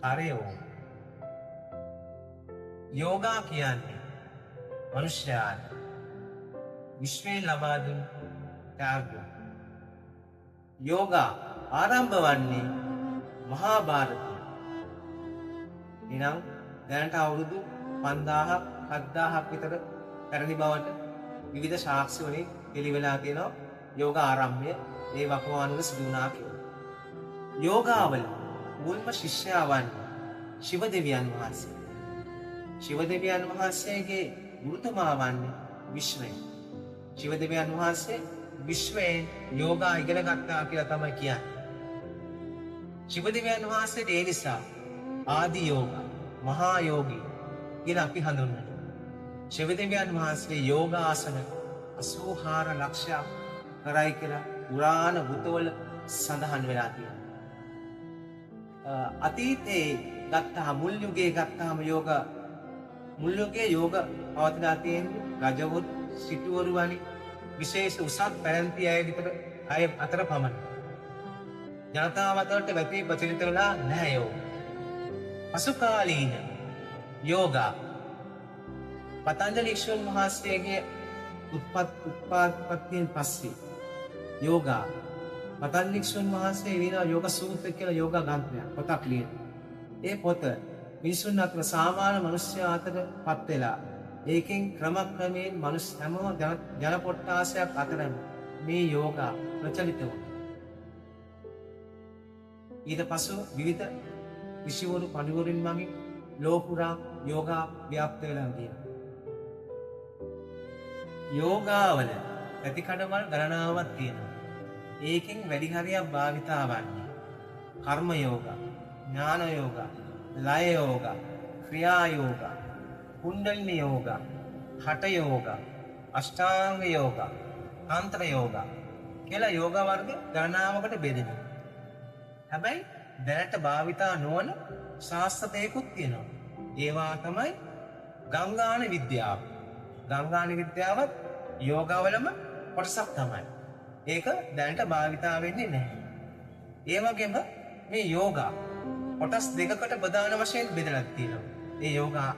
හරියෝ යෝගා කියන්නේ මනුෂ්‍යයාට විශ්වයෙන් ලබා දුන් ත්‍යාගය. යෝගා ආරම්භ වන්නේ මහා භාරතය. එනම් දැනට අවුරුදු 5000ක් 7000ක් විතර පැරණි බවට විවිධ සාක්ෂි වලින් එළිවෙලා තියෙනවා යෝග ආරම්භය ඒ වකවානුවල සිදු වුණා කියලා. යෝගාවල මුල්ම ශිෂ්‍යයා වන්නේ ශිව දෙවියන් වහන්සේ. ශිව දෙවියන් වහන්සේගේ ගුරුතුමා වන්නේ විශ්වය. ශිව දෙවියන් වහන්සේ විශ්වයෙන් යෝගා ඉගෙන ගත්තා කියලා තමයි කියන්නේ. ශිව දෙවියන් වහන්සේට ඒ නිසා ආදි යෝග, මහා යෝගී කියලා අපි හඳුන්වනවා. ශිව දෙවියන් වහන්සේ යෝගාසන 84 ලක්ෂයක් කරයි කියලා පුරාණ පුතවල සඳහන් වෙලා තියෙනවා. අතීතයේ ගත්තාම මුල් යුගයේ ගත්තාම මුල් යුගයේ යෝග පවතිලා තියෙන්නේ රජවරු සිටුවරු වැනි විශේෂ උසස් පැරැන්ති අය විතර අය අතර පමණයි. ජනතාව අතරට වැටී ප්‍රචලිත වෙලා නැහැ යෝග. පසුකාලීන යෝගා පතංජලි ඍෂීන් වහන්සේගේ උත්පත්තියෙන් පස්සේ යෝගා පතංජලි ඍෂීන් වහන්සේ විනා යෝග සූත්‍ර කියලා යෝග ග්‍රන්ථයක් පොතක් ලියන. ඒ පොත මිනිසුන් අතර සාමාන්‍ය මිනිස්යා අතර පත් වෙලා ඒකෙන් ක්‍රමක්‍රමයෙන් හැම ජන කොට්ටාසයක් අතර මේ යෝගා ප්‍රචලිත වුණා. ඊට පසු විවිධ ඍෂිවරු පඬිවරුන් මගින් ලෝකුරා යෝගා ව්‍යාප්ත වෙලා ගියා. යෝගාවල ප්‍රතිකඩවල් ගණනාවක් තියෙනවා. ඒකෙන් වැඩි හරියක් භාවිතා වන්නේ කර්ම යෝගා, ඥාන යෝගා, ලය යෝගා, ක්‍රියා යෝගා, කුණ්ඩලිනී යෝගා, හඨ යෝගා, අෂ්ටාංග යෝගා, තන්ත්‍ර යෝගා කියලා යෝග වර්ග ගණනාවකට බෙදෙනවා. හැබැයි දැනට භාවිතා නොවන ශාස්ත්‍රයකුත් තියෙනවා. ඒවා තමයි ගංගාන විද්‍යාව. ගංගාන විද්‍යාවත් යෝගවලම කොටසක් තමයි. ඒක දැනට භාවිතා වෙන්නේ නැහැ. ඒ වගේම මේ යෝගා කොටස් දෙකකට ප්‍රධාන වශයෙන් බෙදලා තියෙනවා. ඒ යෝගා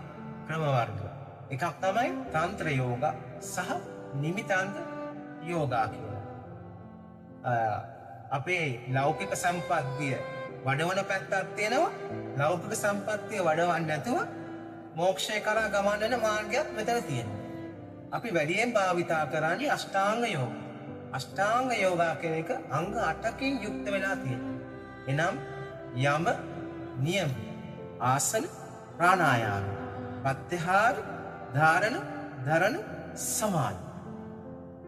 ක්‍රම වර්ග. එකක් තමයි තන්ත්‍ර යෝගා සහ නිමිතාන්ත යෝගා කියලා. අපේ ලෞකික සම්පත්තිය වඩවන පැත්තක් තියෙනවා. ලෞකික සම්පත්තිය වඩවන්නේ නැතුව මෝක්ෂය කරා ගමන් යන මාර්ගයක් මෙතන තියෙනවා. අපි වැඩියෙන් භාවිතා කරන්නේ අෂ්ටාංග යෝග. අෂ්ටාංග යෝගා කියන එක අංග 8කින් යුක්ත වෙලා තියෙනවා. එනම් යම, නියම, ආසන, ප්‍රාණායාම, ප්‍රත්‍යහාර, ධාරණ, ධරණ, සමාධි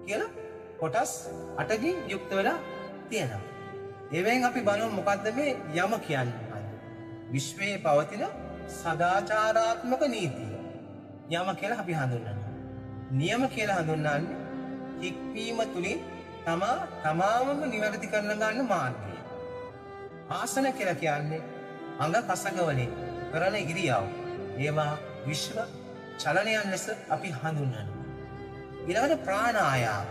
කියලා කොටස් 8කින් යුක්ත වෙලා තියෙනවා. එවෙන් අපි බලමු මොකද්ද මේ යම කියන්නේ. විශ්වයේ පවතින සදාචාරාත්මක නීතිය. යම කියලා අපි හඳුන්වනවා. නියම කියලා හඳුන්වන්නේ හික්මීම තුලින් තමාම නිවැරදි කරන ගන්න මාර්ගය. ආසන කියලා කියන්නේ අංග කසක වලින් කරන ඉරියව්. ඒවා විශ්ව චලනයන් ලෙස අපි හඳුන්වනවා. ඊළඟට ප්‍රාණායාම.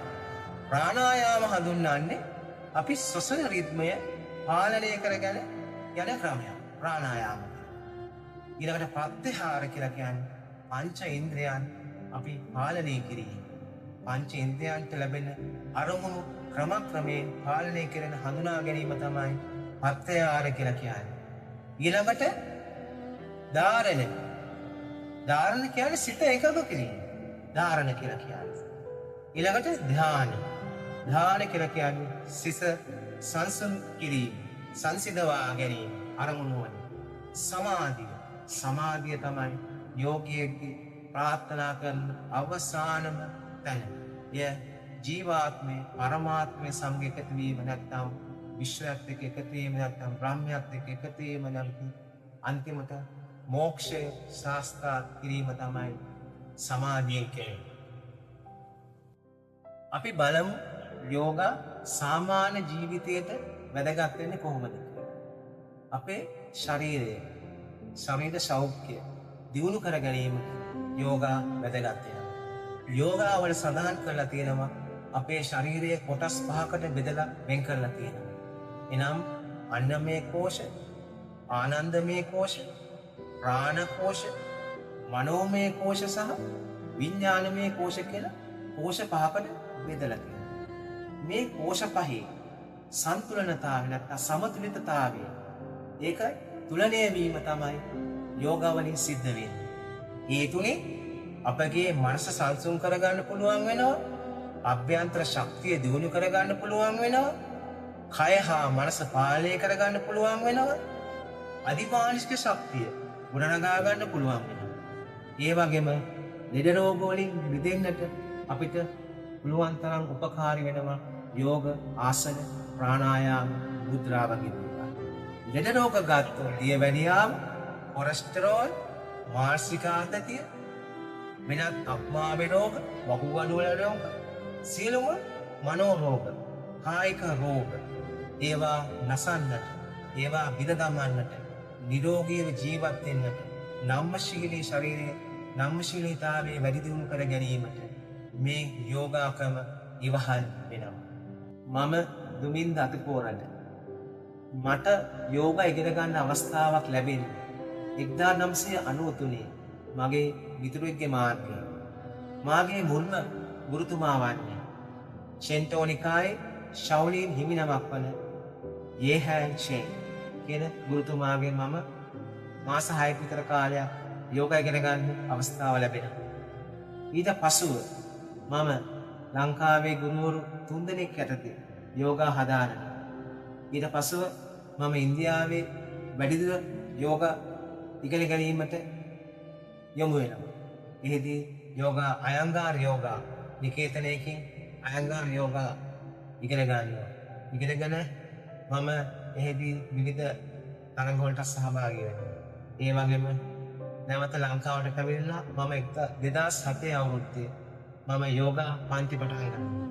ප්‍රාණායාම හඳුන්වන්නේ අපි ශ්වසන රිද්මය පාලනය කරගෙන යන ක්‍රමයක්. ප්‍රාණායාම. ඊළඟට ප්‍රත්‍යහාර කියලා කියන්නේ පංච ඉන්ද්‍රයන් අපි පාලනය කිරීම. පංච ඉන්ද්‍රයන්ට ලැබෙන අරමුණු ක්‍රමක්‍රමයෙන් පාලනය කරන හඳුනා ගැනීම තමයි ප්‍රත්‍යහාර කියලා කියන්නේ. ඊළඟට ධාරණ. ධාරණ කියන්නේ සිත එකඟ කිරීම. ධාරණ කියලා කියන්නේ. ඊළඟට ධ්‍යාන. ධ්‍යාන කියලා කියන්නේ සිත සංසම් කිරීම, සංසිඳවා ගැනීම අරමුණු වලින්. සමාධිය. සමාධිය තමයි යෝගියෙක්ගේ ප්‍රාර්ථනා කරන අවසානම තැන. එය ජීවාත්මේ පරමාත්මය සමග එකතු වීම නැත්නම් විශ්වයත් එක්ක එකතු වීම නැත්නම් බ්‍රහ්මයත් එක්ක එකතු වීම නැත්නම් අන්තිමට මෝක්ෂය සාක්ෂාත් කිරීම තමයි සමාධිය කියන්නේ. අපි බලමු යෝගා සාමාන්‍ය ජීවිතයට වැදගත් වෙන්නේ කොහොමද කියලා. අපේ ශරීරය ශරීර සෞඛ්‍ය දියුණු කර ගැනීමට යෝගා වැදගත් වෙනවා. යෝගාවල සඳහන් කරලා තියෙනවා අපේ ශරීරයේ කොටස් 5කට බෙදලා වෙන් කරලා තියෙනවා. එනම් අන්නමය කෝෂ, ආනන්දමය කෝෂ, ප්‍රාණ කෝෂ, මනෝමය කෝෂ සහ විඥානමය කෝෂ කියලා කෝෂ 5කට බෙදලා තියෙනවා. මේ කෝෂ පහේ සන්තුලනතාවය නැත්නම් සමතුලිතතාවය ඒක තුලණය වීම තමයි යෝගාවලින් සිද්ධ වෙන්නේ. ඒ තුලින් අපගේ මනස සංසුන් කරගන්න පුළුවන් වෙනවා. අභ්‍යන්තර ශක්තිය දියුණු කරගන්න පුළුවන් වෙනවා. කය හා මනස පාලනය කරගන්න පුළුවන් වෙනවා. අධිමානසික ශක්තිය ගොඩනගා ගන්න පුළුවන් වෙනවා. ඒ වගේම ලෙඩ රෝග වලින් මිදෙන්නට අපිට පුළුවන් තරම් උපකාරී වෙනවා යෝග ආසන ප්‍රාණායාම මුද්‍රා වගේ දේවල්. ලෙඩ රෝග ගත්තොත් දියවැඩියාව, කොලෙස්ටරෝල්, මානසික ආතතිය, වෙනත් අප්මාවේ රෝග, වකුගඩුවල රෝග, සියලුම මනෝ රෝග, කායික රෝග ඒවා නසන්නට, ඒවා බිඳ දමන්නට, නිරෝගීව ජීවත් වෙන්නට, නම්‍යශීලී ශරීරයේ නම්‍යශීලීතාවයේ වැඩි දියුණු කර ගැනීමට මේ යෝගා ක්‍රම ඉවහල් වෙනවා. මම දුමින්ද අතිපෝරට මට යෝගා ඉගෙන ගන්න අවස්ථාවක් ලැබෙන්නේ 1993 මගේ මිතුරෙක්ගේ මාර්ගයේ. මාගේ මුල්ම ගුරුතුමා වන්නේ චෙන්ටෝනිකායේ ශෞලීන් හිමිනමක් වන යේහෑන් චේන් කියන ගුරුතුමාගෙන් මම මාස 6ක විතර කාලයක් යෝගා ඉගෙන ගන්න අවස්ථාව ලැබෙනවා. ඊට පසුව මම ලංකාවේ ගුරුවරු 3 දෙනෙක් යටතේ යෝගා හදාරනවා. ඊට පසුව මම ඉන්දියාවේ වැඩිදුර යෝගා ඉගෙන ගැනීමට යොමු වෙනවා. එහිදී යෝගා අයංගාර යෝගා නිකේතනයකින් අයංගාර යෝගා ඉගෙන ගන්නවා. ඉගෙනගෙන මම එහිදී විවිධ තරඟ වලට සහභාගී වෙනවා. ඒ වගේම නැවත ලංකාවට පැමිණලා මම 2007 අවුරුද්දේ මම යෝගා පන්ති පටන් ගන්නවා.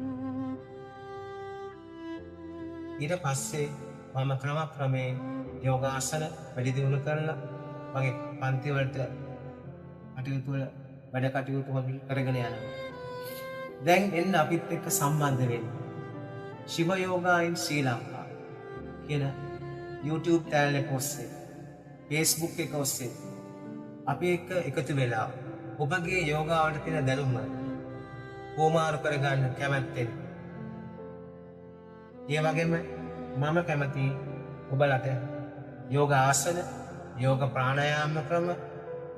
ඊට පස්සේ මම ක්‍රමක්‍රමයෙන් යෝගාසන වැඩි දියුණු කරලා මගේ පන්ති වලට කටයුතු වල වැඩ කටයුතු කරගෙන යනවා. දැන් එන්න අපිත් එක්ක සම්බන්ධ වෙන්න ශිව යෝගා ඉන් ශ්‍රී ලංකා කියන YouTube channel එක ඔස්සේ, Facebook එක ඔස්සේ අපි එක්ක එකතු වෙලා ඔබගේ යෝගාවට තියෙන දැනුම කොමාරු කරගන්න කැමැත්තෙන්. ඒ වගේම මම කැමති ඔබලට යෝග ආසන, යෝග ප්‍රාණායාම ක්‍රම,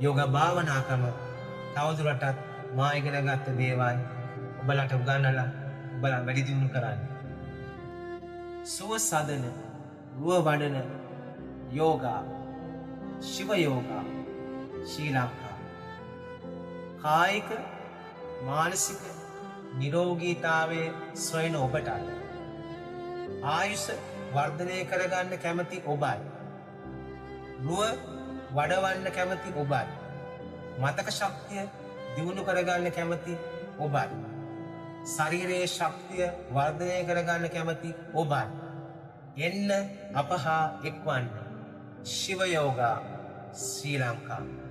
යෝග භාවනා ක්‍රම තවදුරටත් මා ඉගෙන ගත්ත දේවල් ඔබලට උගන්වලා ඔබලා වැඩි දියුණු කරන්න. සුව සදන, රුව වඩන යෝගා, ශිව යෝගා ශ්‍රී ලංකා. කායික මානසික නිරෝගීතාවයේ සොයන ඔබට ආයුෂ වර්ධනය කරගන්න කැමති ඔබයි, රුව වඩවන්න කැමති ඔබයි, මතක ශක්තිය දියුණු කරගන්න කැමති ඔබයි, ශරීරයේ ශක්තිය වර්ධනය කරගන්න කැමති ඔබයි. එන්න අප හා එක්වන්න ශිව යෝගා ශ්‍රී ලංකා.